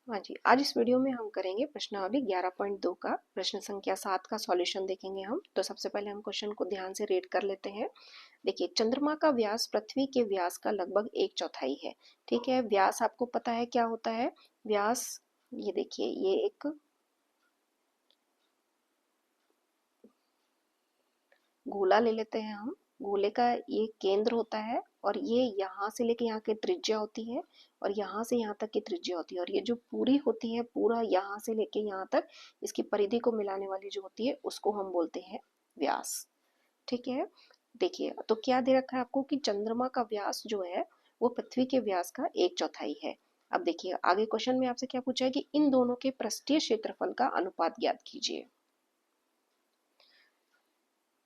हाँ जी, आज इस वीडियो में हम करेंगे प्रश्नावली 11.2 का प्रश्न संख्या 7 का सॉल्यूशन देखेंगे हम। तो सबसे पहले हम क्वेश्चन को ध्यान से रीड कर लेते हैं। देखिए, चंद्रमा का व्यास पृथ्वी के व्यास का लगभग 1/4 है। ठीक है, व्यास आपको पता है क्या होता है। व्यास, ये देखिए, ये एक गोला ले लेते हैं हम। गोले का ये केंद्र होता है और ये यहाँ से लेके यहाँ की त्रिज्या होती है और यहाँ से यहाँ तक की त्रिज्या होती है, और ये जो पूरी होती है, पूरा यहाँ से लेके यहाँ तक इसकी परिधि को मिलाने वाली जो होती है उसको हम बोलते हैं व्यास। ठीक है, देखिए तो क्या दे रखा है आपको कि चंद्रमा का व्यास जो है वो पृथ्वी के व्यास का 1/4 है। अब देखिए आगे क्वेश्चन में आपसे क्या पूछा है कि इन दोनों के पृष्ठीय क्षेत्रफल का अनुपात ज्ञात कीजिए।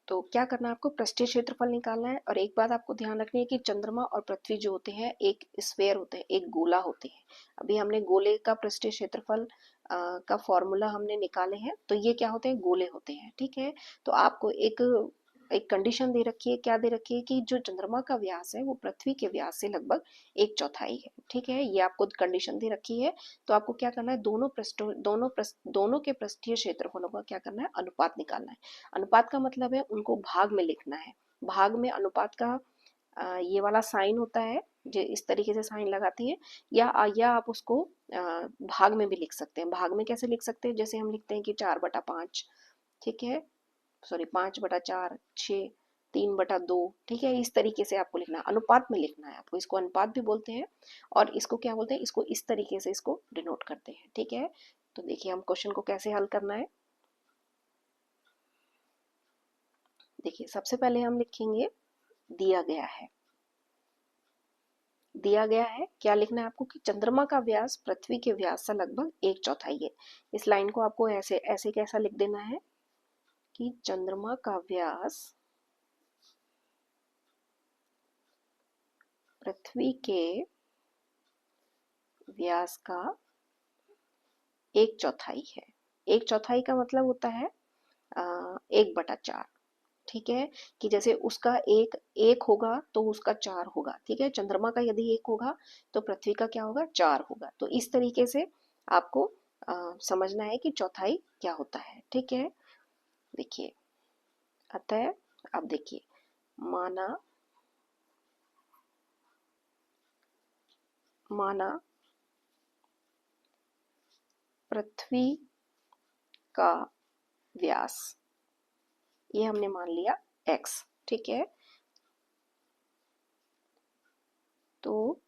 तो क्या करना है आपको, पृष्ठीय क्षेत्रफल निकालना है। और एक बात आपको ध्यान रखनी है कि चंद्रमा और पृथ्वी जो होते हैं एक स्फेयर होते हैं, एक गोला होते हैं। अभी हमने गोले का पृष्ठीय क्षेत्रफल का फॉर्मूला हमने निकाले हैं, तो ये क्या होते हैं, गोले होते हैं। ठीक है, तो आपको एक एक कंडीशन दे रखी है, क्या दे रखी है कि जो चंद्रमा का व्यास है वो पृथ्वी के व्यास से लगभग 1/4 है। ठीक है, ये आपको कंडीशन दे रखी है। तो आपको क्या करना है, दोनों के पृष्ठीय क्षेत्रफलों का क्या करना है, अनुपात निकालना है। अनुपात का मतलब है उनको भाग में लिखना है। भाग में अनुपात का ये वाला साइन होता है, जो इस तरीके से साइन लगाती है, या आप उसको भाग में भी लिख सकते हैं। भाग में कैसे लिख सकते हैं, जैसे हम लिखते हैं कि 4/5। ठीक है, सॉरी 5/4, 6, 3/2। ठीक है, इस तरीके से आपको लिखना है, अनुपात में लिखना है आपको। इसको अनुपात भी बोलते हैं और इसको क्या बोलते हैं, इसको इस तरीके से इसको डिनोट करते हैं। ठीक है, तो देखिए हम क्वेश्चन को कैसे हल करना है। देखिए सबसे पहले हम लिखेंगे, दिया गया है, दिया गया है क्या लिखना है आपको कि चंद्रमा का व्यास पृथ्वी के व्यास से लगभग 1/4 है। इस लाइन को आपको ऐसे ऐसे कैसा लिख देना है कि चंद्रमा का व्यास पृथ्वी के व्यास का 1/4 है। 1/4 का मतलब होता है 1/4। ठीक है, कि जैसे उसका एक एक होगा तो उसका 4 होगा। ठीक है, चंद्रमा का यदि 1 होगा तो पृथ्वी का क्या होगा, 4 होगा। तो इस तरीके से आपको समझना है कि चौथाई क्या होता है। ठीक है, देखिए अतः अब देखिए, माना माना पृथ्वी का व्यास, ये हमने मान लिया x। ठीक है, तो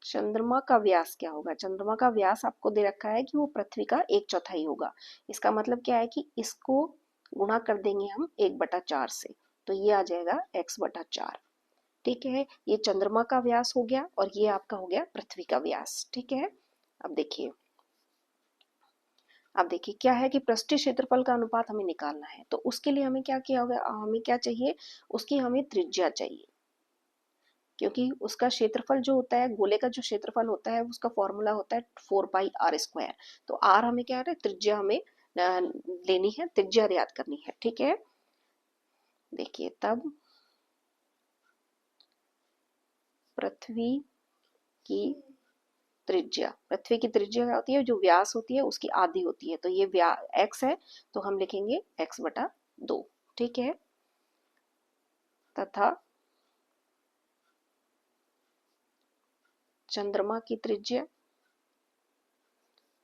चंद्रमा का व्यास क्या होगा, चंद्रमा का व्यास आपको दे रखा है कि वो पृथ्वी का 1/4 होगा। इसका मतलब क्या है कि इसको गुणा कर देंगे हम 1/4 से, तो ये आ जाएगा x/4। ठीक है, ये चंद्रमा का व्यास हो गया और ये आपका हो गया पृथ्वी का व्यास। ठीक है, अब देखिए, अब देखिए क्या है कि पृष्ठीय क्षेत्रफल का अनुपात हमें निकालना है। तो उसके लिए हमें क्या किया होगा, हमें क्या चाहिए, उसकी हमें त्रिज्या चाहिए। क्योंकि उसका क्षेत्रफल जो होता है, गोले का जो क्षेत्रफल होता है, उसका फॉर्मूला होता है 4πr²। तो आर हमें क्या है, त्रिज्या हमें लेनी है, त्रिज्या याद करनी है। ठीक है, देखिए तब पृथ्वी की त्रिज्या, पृथ्वी की त्रिज्या क्या होती है, जो व्यास होती है उसकी आधी होती है। तो ये x है, तो हम लिखेंगे x/2। ठीक है, तथा चंद्रमा की त्रिज्या,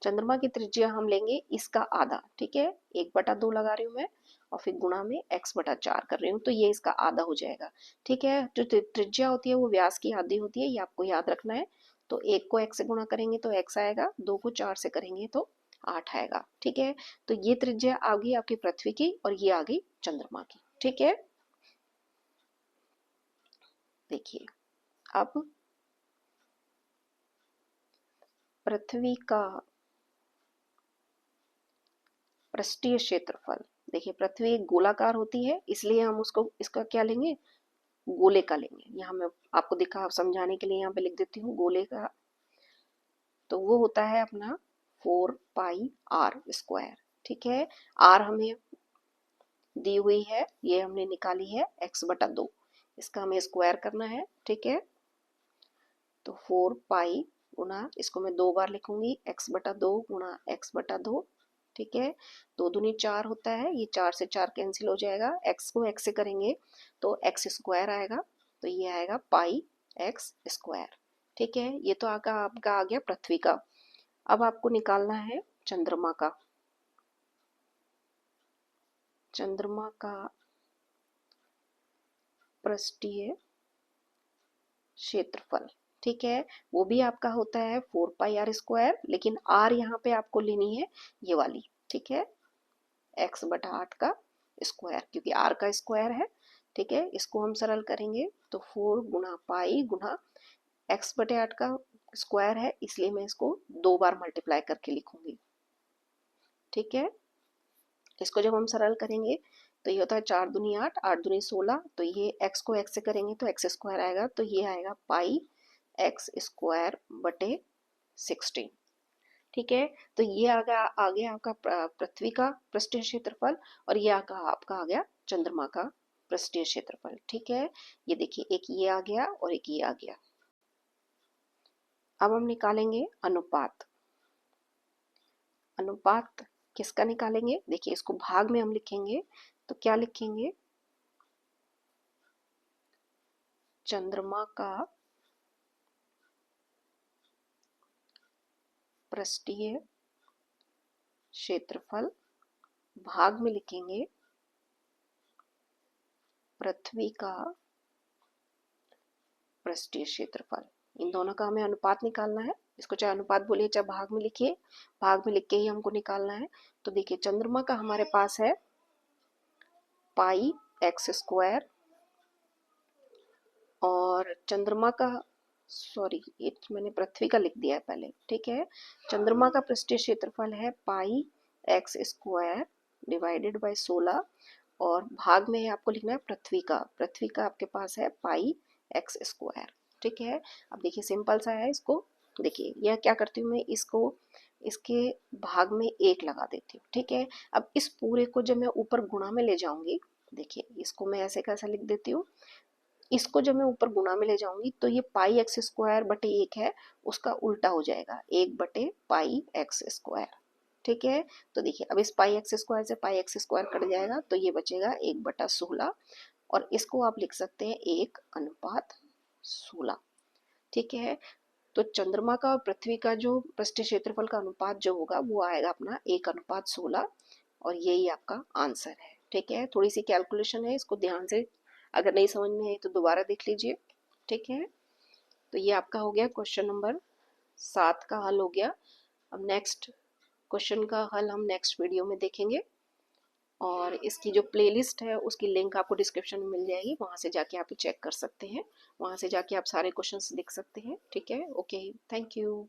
चंद्रमा की त्रिज्या हम लेंगे इसका आधा। ठीक है, 1/2 लगा रही हूँ मैं और फिर गुणा में x/4 कर रही हूँ, तो ये इसका आधा हो जाएगा। ठीक है, जो त्रिज्या होती है वो व्यास की आधी होती है, ये आपको याद रखना है। तो 1 को x से गुणा करेंगे तो x आएगा, 2 को 4 से करेंगे तो 8 आएगा। ठीक है, तो ये त्रिज्या आ गई आपकी पृथ्वी की और ये आ गई चंद्रमा की। ठीक है, देखिए अब पृथ्वी का पृष्ठीय क्षेत्रफल, देखिए पृथ्वी एक गोलाकार होती है, इसलिए हम उसको इसका क्या लेंगे, गोले का लेंगे। यहाँ मैं आपको दिखा समझाने के लिए यहाँ पे लिख देती हूँ गोले का। तो वो होता है अपना 4πr²। ठीक है, आर हमें दी हुई है, ये हमने निकाली है x/2, इसका हमें स्क्वायर करना है। ठीक है, तो 4 पाई गुना, इसको मैं 2 बार लिखूंगी, x बटा 2 गुना x बटा 2, ठीक है। 2 दूनी 4 होता है, ये 4 से 4 कैंसिल हो जाएगा, x को x से करेंगे तो x स्क्वायर आएगा, तो ये आएगा पाई x स्क्वायर, ठीक है। ये तो आपका आ गया पृथ्वी का। अब आपको निकालना है चंद्रमा का। चंद्रमा का पृष्ठीय क्षेत्रफल, ठीक है, वो भी आपका होता है 4 पाई आर स्क्वायर, लेकिन आर यहाँ पे आपको लेनी है ये वाली, ठीक है, x बटा 8 का स्क्वायर, क्योंकि आर का स्क्वायर है, ठीक है। इसको हम सरल करेंगे तो 4 गुना पाई गुना x बटे 8 का स्क्वायर है, इसलिए मैं इसको 2 बार मल्टीप्लाई करके लिखूंगी, ठीक है। इसको जब हम सरल करेंगे तो ये होता है 4 दूनी 8, 8 दूनी 16, तो ये x को x से करेंगे तो x स्क्वायर आएगा, तो ये आएगा पाई x स्क्वायर बटे 16, ठीक है। तो ये आ गया आपका पृथ्वी का पृष्ठीय क्षेत्रफल, और ये आपका आ गया चंद्रमा का पृष्ठीय क्षेत्रफल, ठीक है। ये देखिए, एक ये आ गया और एक ये आ गया। अब हम निकालेंगे अनुपात। अनुपात किसका निकालेंगे? देखिए, इसको भाग में हम लिखेंगे तो क्या लिखेंगे? चंद्रमा का पृष्ठीय क्षेत्रफल, भाग में लिखेंगे पृथ्वी का पृष्ठीय क्षेत्रफल। इन दोनों का हमें अनुपात निकालना है, इसको चाहे अनुपात बोलिए चाहे भाग में लिखिए, भाग में लिख के ही हमको निकालना है। तो देखिए, चंद्रमा का हमारे पास है पाई एक्स स्क्वायर, और चंद्रमा का, सॉरी ये मैंने पृथ्वी का लिख दिया है पहले, ठीक है। चंद्रमा का पृष्ठीय क्षेत्रफल है पाई एक्स स्क्वायर डिवाइडेड बाय 16, और भाग में आपको लिखना है पृथ्वी का। पृथ्वी का आपके पास है पाई एक्स स्क्वायर, ठीक है। अब देखिए, सिंपल सा है, इसको देखिए, यह क्या करती हूँ मैं, इसको इसके भाग में 1 लगा देती हूँ, ठीक है। अब इस पूरे को जब मैं ऊपर गुणा में ले जाऊंगी, देखिए इसको मैं ऐसे कैसा लिख देती हूँ, इसको जब मैं ऊपर गुणा में ले जाऊंगी तो ये पाई एक्स स्क्वायर बटे 1 है, उसका उल्टा हो जाएगा, 1 बटे पाई एक्स स्क्वायर, ठीक है। तो देखिए, अब इस पाई एक्स स्क्वायर से पाई एक्स स्क्वायर कट जाएगा, तो ये बचेगा 1 बटा 16, और इसको आप लिख सकते हैं 1 अनुपात 16, ठीक है। तो चंद्रमा का और पृथ्वी का जो पृष्ठीय क्षेत्रफल का अनुपात जो होगा वो आएगा अपना 1 अनुपात 16, और यही आपका आंसर है, ठीक है। थोड़ी सी कैलकुलेशन है, इसको ध्यान से, अगर नहीं समझ में आई तो दोबारा देख लीजिए, ठीक है। तो ये आपका हो गया क्वेश्चन नंबर 7 का हल हो गया। अब नेक्स्ट क्वेश्चन का हल हम नेक्स्ट वीडियो में देखेंगे, और इसकी जो प्लेलिस्ट है उसकी लिंक आपको डिस्क्रिप्शन में मिल जाएगी, वहाँ से जाके आप चेक कर सकते हैं, वहाँ से जाके आप सारे क्वेश्चंस देख सकते हैं, ठीक है। Okay, thank you.